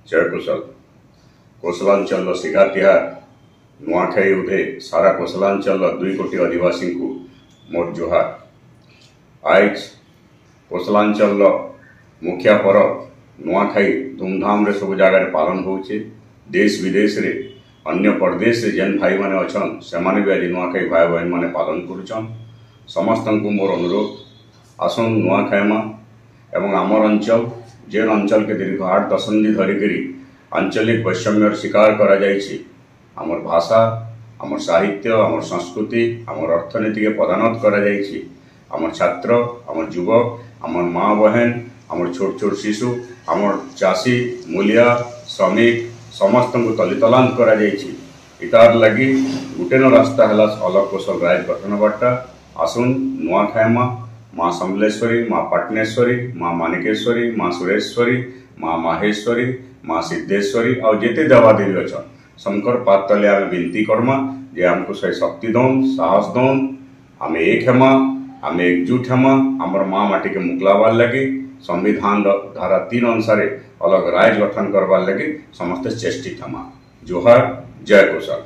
जय कुशल कोसलांचल सिगा तिहार नुआखाई उठे सारा कोसलांचल 2 कोटी आदिवासी को मोर जुहार। आज कोसलांचल मुखिया पर्व नुआखाई धूमधाम रे सब जगह पालन होचे। देश विदेश रे अन्य प्रदेश से जेन भाई माने अछन से माने भी आज नुआखाई भाई बहन माने पालन करुछन। समस्त को मोर अनुरोध आसन नुआखाईमा एवं आमर अंचल जेन अंचल के दीर्घ 8 दशंधि धरिकी आंचलिक वैषम्यर शिकार करा जाइछि। आमर भाषा आमर साहित्य आमर संस्कृति आमर अर्थनीति के पदानत करा जाइछि। आमर छात्र आमर युवक आमर माँ बहन आमर छोट छोट शिशु आमर चाषी मूलिया श्रमिक समस्त को तलितलांत करा जाइछि। इतार लगी गुटे न रास्ता है अलग कौशल राज गठन बार्ता। आसुन नुआखाईमा माँ समलेश्वरी माँ पटनेश्वरी माँ मानिकेश्वरी माँ सुरेश्वरी माँ माहेश्वरी माँ सिद्धेश्वरी और जेते देवादेवी अच्छा शंकर पातले आम विनती करमा जे आमको सही शक्ति दौन साहस दौन आम एक हेमा आम एकजुट हेमा आमर माँ माटी के मुकलाबार लगे संविधान धारा 3 अनुसार अलग राय गठन करवार लगे समस्त चेष्टित हेमा। जोहार जय कुशल।